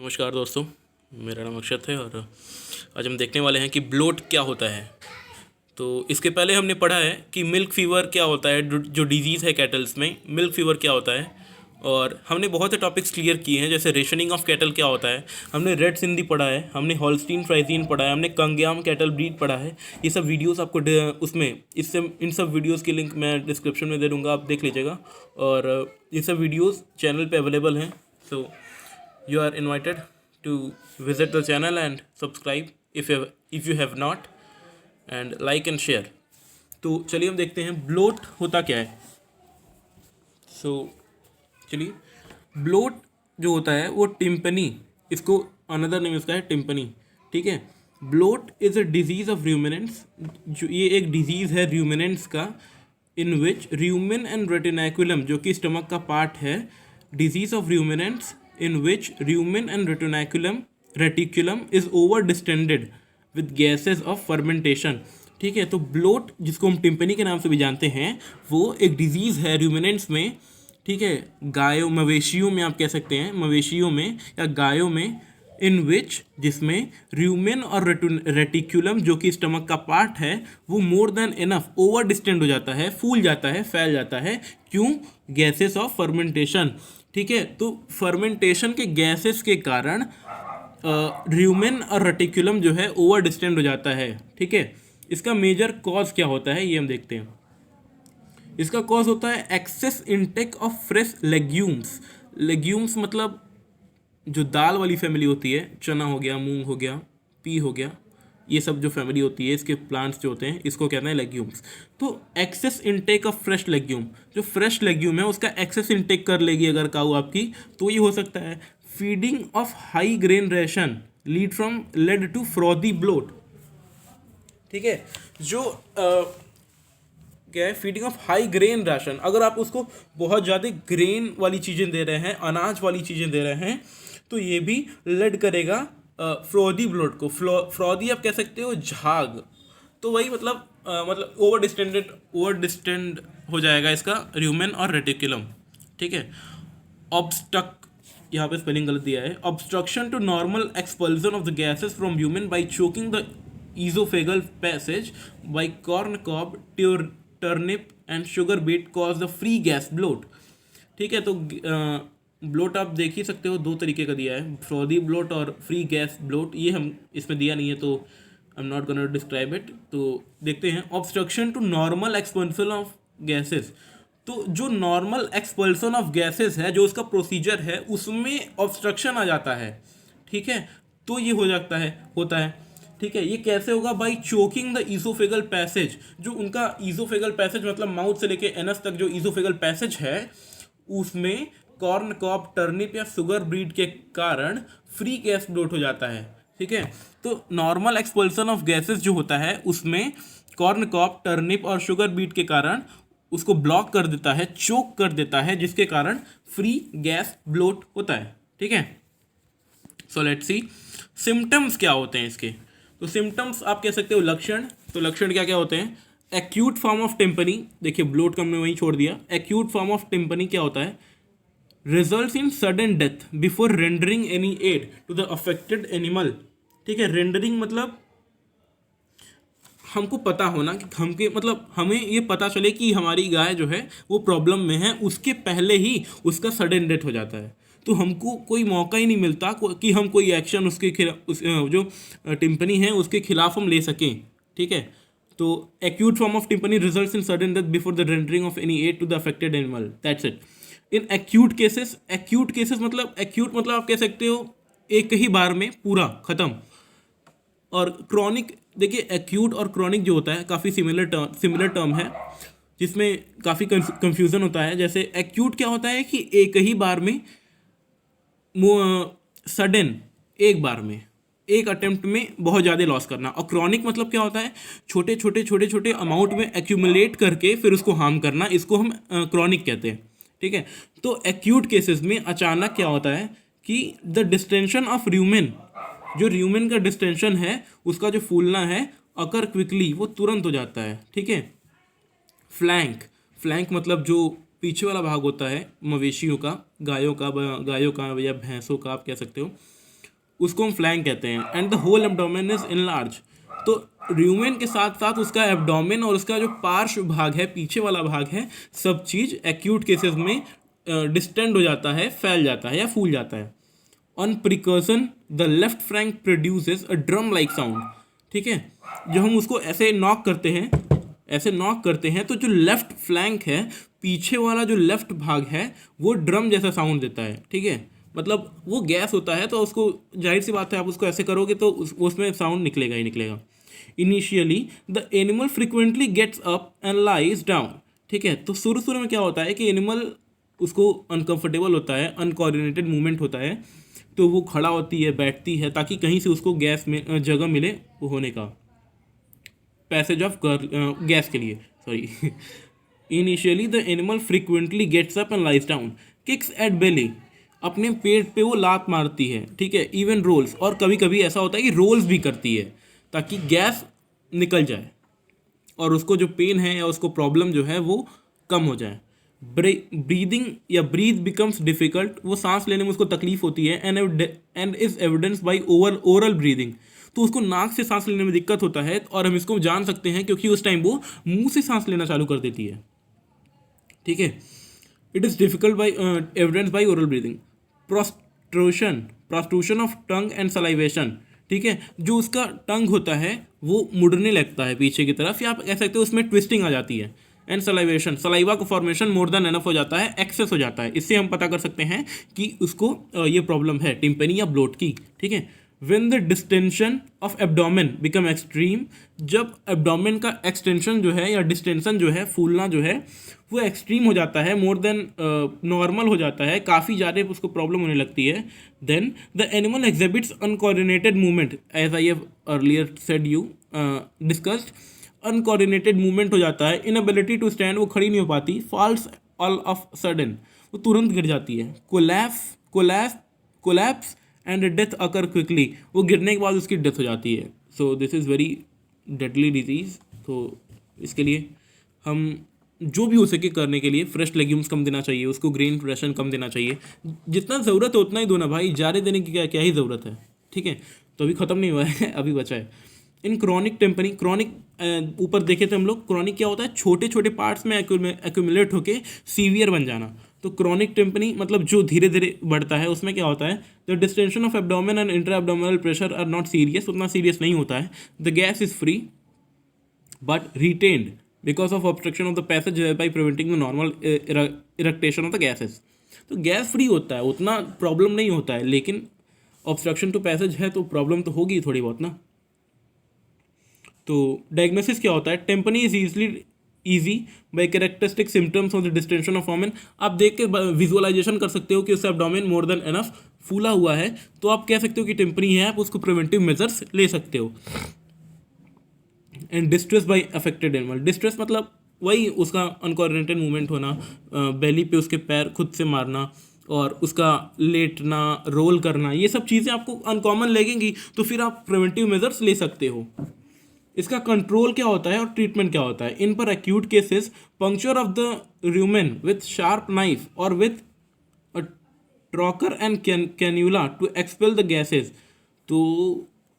नमस्कार दोस्तों, मेरा नाम अक्षत है और आज हम देखने वाले हैं कि ब्लोट क्या होता है। तो इसके पहले हमने पढ़ा है कि मिल्क फीवर क्या होता है, जो डिजीज़ है कैटल्स में, मिल्क फीवर क्या होता है। और हमने बहुत से टॉपिक्स क्लियर किए हैं, जैसे रेशनिंग ऑफ कैटल क्या होता है, हमने रेड सिंधी पढ़ा है, हमने हॉल्स्टीन फ्राइजीन पढ़ा है, हमने कंग्याम कैटल ब्रीड पढ़ा है। ये सब वीडियोस आपको उसमें इससे इन सब वीडियोस की लिंक मैं डिस्क्रिप्शन में दे दूँगा, आप देख लीजिएगा। और ये सब वीडियोस चैनल पे अवेलेबल हैं, सो you are invited to visit the channel and subscribe if you have not, and like and share। तो चलिए हम देखते हैं ब्लोट होता क्या है। सो चलिए, ब्लोट जो होता है वो टिम्पनी, इसको अनदर नेम इसका है टिम्पनी। ठीक है, bloat is a disease of ruminants, जो ये एक डिजीज़ है रूमिनेंट्स का, इन विच रूमेन एंड रेटिनाकुलम, जो कि स्टमक का पार्ट है, disease of ruminants in which rumen and reticulum is over distended with gases of fermentation। ठीक है, तो ब्लोट जिसको हम टिम्पनी के नाम से भी जानते हैं, वो एक डिजीज़ है रूमिनेंट्स में। ठीक है, गायों, मवेशियों में आप कह सकते हैं, मवेशियों में या गायों में, इन विच जिसमें रूमेन और रेटिकुलम जो कि स्टमक का पार्ट है वो more than enough over distend हो जाता है, फूल जाता है, फैल जाता है। क्यों? Gases of fermentation. ठीक है, तो फर्मेंटेशन के गैसेस के कारण र्यूमेन और रेटिकुलम जो है ओवर डिस्टेंड हो जाता है। ठीक है, इसका मेजर कॉज क्या होता है ये हम देखते हैं। इसका कॉज होता है excess intake of fresh legumes. Legumes मतलब जो दाल वाली फैमिली होती है, चना हो गया, मूंग हो गया, पी हो गया, ये सब जो फैमिली होती है, इसके प्लांट्स जो होते हैं, इसको कहते हैं लेग्यूम्स। तो excess intake of fresh legume, जो फ्रेश लेग्यूम है उसका एक्सेस इनटेक कर लेगी अगर काऊ आपकी, तो ये हो सकता है। Feeding of high grain ration led to frothy bloat. ठीक है, जो क्या है, feeding of high grain ration, अगर आप उसको बहुत ज़्यादा ग्रेन वाली चीज़ें दे रहे हैं, अनाज वाली चीज़ें दे रहे हैं, तो ये भी लेड करेगा फ्रॉदी ब्लोट को। फ्रॉदी आप कह सकते हो झाग, तो वही मतलब ओवर डिस्टेंड हो जाएगा इसका र्यूमेन और रेटिकुलम। ठीक है, ऑब्स्टक, यहाँ पे स्पेलिंग गलत दिया है, obstruction to normal expulsion of the gases from human by choking the oesophageal passage by corn cob, turnip and sugar beet cause the free gas bloat. ठीक है, तो ब्लोट आप देख ही सकते हो, दो तरीके का दिया है, फ्रॉदी ब्लोट और फ्री गैस ब्लोट। ये हम इसमें दिया नहीं है तो I am not gonna describe it. तो देखते हैं, obstruction to normal expulsion of gases. तो जो नॉर्मल एक्सपल्सन ऑफ गैसेस है, जो उसका प्रोसीजर है, उसमें ऑब्स्ट्रक्शन आ जाता है। ठीक है, तो ये होता है। ठीक है, ये कैसे होगा? By choking the oesophageal passage. जो उनका ईसोफेगल पैसेज मतलब माउथ से लेके एनस तक जो ईसोफेगल पैसेज है, उसमें कॉर्न कॉब, टर्निप या शुगर ब्रीड के कारण फ्री गैस ब्लोट हो जाता है। ठीक है, तो नॉर्मल एक्सपल्सन ऑफ गैसेस जो होता है उसमें कॉर्न कॉब, टर्निप और शुगर बीट के कारण उसको ब्लॉक कर देता है, चोक कर देता है, जिसके कारण फ्री गैस ब्लोट होता है। ठीक है, सो लेट्स सी सिम्टम्स क्या होते हैं इसके। तो सिम्टम्स आप कह सकते हो लक्षण। तो लक्षण क्या क्या होते हैं? एक्यूट फॉर्म ऑफ टिम्पनी, देखिए ब्लोट का हमने वहीं छोड़ दिया। एक्यूट फॉर्म ऑफ टिम्पनी क्या होता है? Results in sudden death before rendering any aid to the affected animal. ठीक है, रेंडरिंग मतलब हमको पता होना कि हमें ये पता चले कि हमारी गाय जो है वो प्रॉब्लम में है, उसके पहले ही उसका सडन डेथ हो जाता है। तो हमको कोई मौका ही नहीं मिलता कि हम कोई एक्शन उसके खिलाफ, जो टिम्पनी है उसके खिलाफ हम ले सकें। ठीक है, तो acute form of tympany results in sudden death before the rendering of any aid to the affected animal, that's it. In acute cases मतलब आप कह सकते हो एक ही बार में पूरा खत्म। और क्रॉनिक, देखिए एक्यूट और क्रॉनिक जो होता है काफ़ी सिमिलर टर्म है, जिसमें काफ़ी कंफ्यूजन होता है। जैसे एक्यूट क्या होता है कि एक ही बार में, सडन, एक बार में, एक अटेम्प्ट में बहुत ज़्यादा लॉस करना। और क्रॉनिक मतलब क्या होता है? छोटे छोटे अमाउंट में एक्यूमुलेट करके फिर उसको हार्म करना, इसको हम क्रॉनिक कहते हैं। ठीक है, तो एक्यूट केसेस में अचानक क्या होता है कि द डिस्टेंशन ऑफ र्यूमेन, जो र्यूमेन का डिस्टेंशन है, उसका जो फूलना है, अकर क्विकली, वो तुरंत हो जाता है। ठीक है, फ्लैंक मतलब जो पीछे वाला भाग होता है मवेशियों का, गायों का या भैंसों का आप कह सकते हो, उसको हम फ्लैंक कहते हैं। And the whole abdomen is enlarge. तो र्यूमेन के साथ साथ उसका एब्डोमेन और उसका जो पार्श्व भाग है, पीछे वाला भाग है, सब चीज़ एक्यूट केसेस में डिस्टेंड हो जाता है, फैल जाता है या फूल जाता है। On precaution the left flank produces a drum like sound. ठीक है, जब हम उसको ऐसे नॉक करते हैं, ऐसे नॉक करते हैं, तो जो लेफ्ट फ्लैंक है, पीछे वाला जो लेफ्ट भाग है, वो ड्रम जैसा साउंड देता है। ठीक है, मतलब वो गैस होता है, तो उसको जाहिर सी बात है आप उसको ऐसे करोगे तो उसमें साउंड निकलेगा ही निकलेगा। Initially the animal frequently gets up and lies down. ठीक है, तो शुरू में क्या होता है कि एनिमल उसको अनकंफर्टेबल होता है, अनकोऑर्डिनेटेड मूवमेंट होता है, तो वो खड़ा होती है, बैठती है, ताकि कहीं से उसको गैस में जगह मिले वो होने का, पैसेज ऑफ गैस के लिए, sorry. Initially the animal frequently gets up and lies down, kicks at belly, अपने पेट पे वो लात मारती है। ठीक है, इवन रोल्स, और कभी कभी ऐसा होता है कि रोल्स भी करती है ताकि गैस निकल जाए और उसको जो पेन है या उसको प्रॉब्लम जो है वो कम हो जाए। ब्रीदिंग या ब्रीथ बिकम्स डिफिकल्ट, वो सांस लेने में उसको तकलीफ होती है। And is evidence by oral breathing, तो उसको नाक से सांस लेने में दिक्कत होता है, और हम इसको जान सकते हैं क्योंकि उस टाइम वो मुंह से सांस लेना चालू कर देती है। ठीक है, it is difficult by evidence by oral breathing. Protrusion of tongue and salivation. ठीक है, जो उसका टंग होता है वो मुड़ने लगता है पीछे की तरफ, या आप कह सकते हो उसमें ट्विस्टिंग आ जाती है। एंड सलाइवेशन, सलाइवा का फॉर्मेशन मोर देन एनफ हो जाता है, एक्सेस हो जाता है। इससे हम पता कर सकते हैं कि उसको ये प्रॉब्लम है टिम्पेनी या ब्लोट की। ठीक है, when the distension of abdomen become extreme, जब एब्डोमेन का एक्सटेंशन जो है या डिस्टेंशन जो है, फूलना जो है, वो एक्सट्रीम हो जाता है, मोर देन नॉर्मल हो जाता है, काफ़ी ज़्यादा उसको प्रॉब्लम होने लगती है, then the animal exhibits uncoordinated movement, as I have earlier said you discussed. Uncoordinated movement हो जाता है, इनएबिलिटी टू स्टैंड, वो खड़ी नहीं हो पाती, फॉल्स ऑल ऑफ सडन, वो तुरंत गिर जाती है, collapse and death occur quickly, वो गिरने के बाद उसकी डेथ हो जाती है। So this is very deadly disease. तो इसके लिए हम जो भी हो सके करने के लिए फ्रेश लेग्यूम्स कम देना चाहिए, उसको ग्रेन राशन कम देना चाहिए, जितना ज़रूरत है उतना ही दो ना भाई, ज़्यादा देने की क्या ही ज़रूरत है। ठीक है, तो अभी ख़त्म नहीं हुआ है, अभी बचा है। इन क्रॉनिक टेम्परिंग, क्रॉनिक ऊपर देखे थे हम लोग, क्रॉनिक क्या होता है, छोटे छोटे पार्ट्स में एक्यूमुलेट होके सीवियर बन जाना। तो क्रॉनिक टेम्परिंग मतलब जो धीरे धीरे बढ़ता है, उसमें क्या होता है, the distension of abdomen and intra abdominal pressure are not serious, उतना सीरियस नहीं होता है, the gas is free but retained because of obstruction of the passage by preventing the normal eructation of the gases. तो gas free होता है, उतना problem नहीं होता है, लेकिन ऑब्स्ट्रक्शन टू पैसेज है तो प्रॉब्लम तो होगी थोड़ी बहुत ना। तो डायग्नोसिस क्या होता है, tympani is easy by characteristic symptoms of the distension of abdomen. आप देख के विजुअलाइजेशन कर सकते हो कि उसका एब्डोमेन मोर देन एनफ फूला हुआ है, तो आप कह सकते हो कि टेम्पनी है, आप उसको प्रिवेंटिव मेजर्स ले सकते हो। And distress by affected animal, distress मतलब वही उसका अनकोऑर्डिनेटेड मूवमेंट होना, बेली पे उसके पैर खुद से मारना और उसका लेटना, रोल करना, ये सब चीज़ें आपको अनकॉमन लगेंगी, तो फिर आप प्रिवेंटिव मेजर्स ले सकते हो। इसका कंट्रोल क्या होता है और ट्रीटमेंट क्या होता है। In peracute cases puncture of the rumen with sharp knife और with a trocar and cannula to expel the gases. तो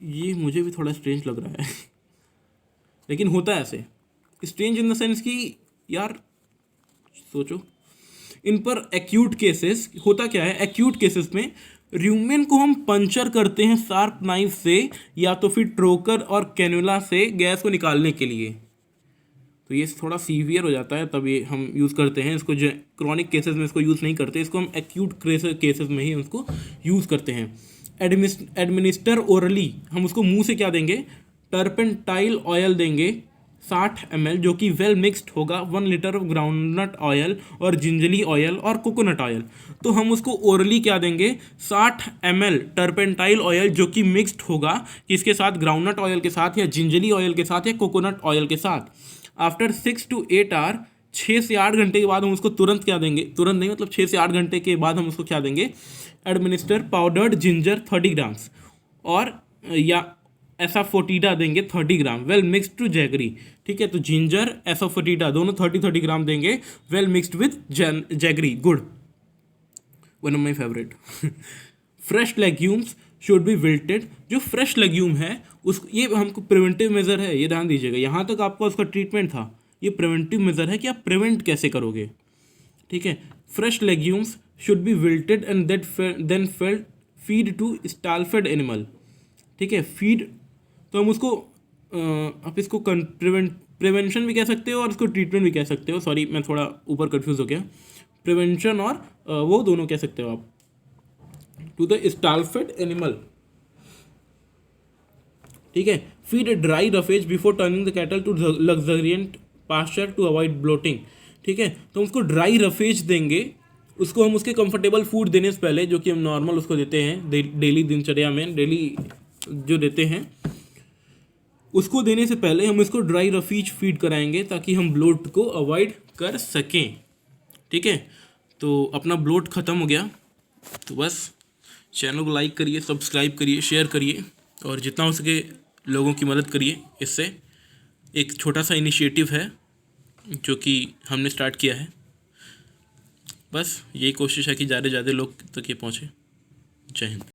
ये मुझे भी थोड़ा स्ट्रेंज लग रहा है लेकिन होता है ऐसे, स्ट्रेंज इन द सेंस कि यार सोचो, इन पर एक्यूट केसेस होता क्या है, एक्यूट केसेस में र्यूमेन को हम पंचर करते हैं शार्प नाइफ से या तो फिर ट्रोकर और कैनुला से गैस को निकालने के लिए। तो ये थोड़ा सीवियर हो जाता है, तब ये हम यूज़ करते हैं इसको। जो क्रॉनिक केसेस में इसको यूज़ नहीं करते, इसको हम एक्यूट केसेस में ही उसको यूज़ करते हैं। एडमिनिस्टर ओरली, हम उसको मुंह से क्या देंगे, टर्पेंटाइल ऑयल देंगे 60 ml, जो कि वेल मिक्सड होगा, 1 लीटर ग्राउंडनट ऑयल और जिंजली ऑयल और कोकोनट ऑयल। तो हम उसको ओरली क्या देंगे, 60 ml टर्पेंटाइल ऑयल जो कि मिक्सड होगा किसके साथ, ग्राउंडनट ऑयल के साथ या जिंजली ऑयल के साथ या कोकोनट ऑयल के साथ। आफ्टर 6 to 8 आवर, 6 से 8 घंटे के बाद हम उसको तुरंत क्या देंगे, तुरंत नहीं मतलब 6 से 8 घंटे के बाद हम उसको क्या देंगे, एडमिनिस्टर पाउडर्ड जिंजर 30 ग्राम्स और या एसाफोटिडा देंगे 30 ग्राम, वेल मिक्सड टू जैगरी। ठीक है, तो जिंजर एसाफोटिडा दोनों 30 ग्राम देंगे, well mixed with jaggery, good, one of my favourite. Fresh legumes should be wilted. जो फ्रेश लेग्यूम है उस ये हमको प्रिवेंटिव मेजर है, ये ध्यान दीजिएगा। यहाँ तक आपका उसका ट्रीटमेंट था, ये प्रिवेंटिव मेजर है कि आप प्रिवेंट कैसे करोगे, ठीक है। Fresh legumes should be wilted and then feed to stall fed animal, ठीक है। फीड तो हम उसको आप इसको प्रिवेंशन भी कह सकते हो और इसको ट्रीटमेंट भी कह सकते हो। सॉरी, मैं थोड़ा ऊपर कंफ्यूज हो गया। प्रिवेंशन और वो दोनों कह सकते हो आप, टू द स्टाल-फेड एनिमल, ठीक है। Feed dry roughage before turning the cattle to luxuriant pasture to avoid bloating, ठीक है। तो उसको ड्राई रफेज देंगे, उसको हम उसके कंफर्टेबल फूड देने से पहले, जो कि हम नॉर्मल उसको देते हैं डेली दिनचर्या में, डेली जो देते हैं, उसको देने से पहले हम इसको ड्राई रफीज फीड कराएंगे ताकि हम ब्लोट को अवॉइड कर सकें, ठीक है। तो अपना ब्लोट ख़त्म हो गया, तो बस चैनल को लाइक करिए, सब्सक्राइब करिए, शेयर करिए और जितना हो सके लोगों की मदद करिए। इससे एक छोटा सा इनिशिएटिव है जो कि हमने स्टार्ट किया है। बस यही कोशिश है कि ज़्यादा से ज़्यादा लोग तक ये पहुँचे। जय हिंद।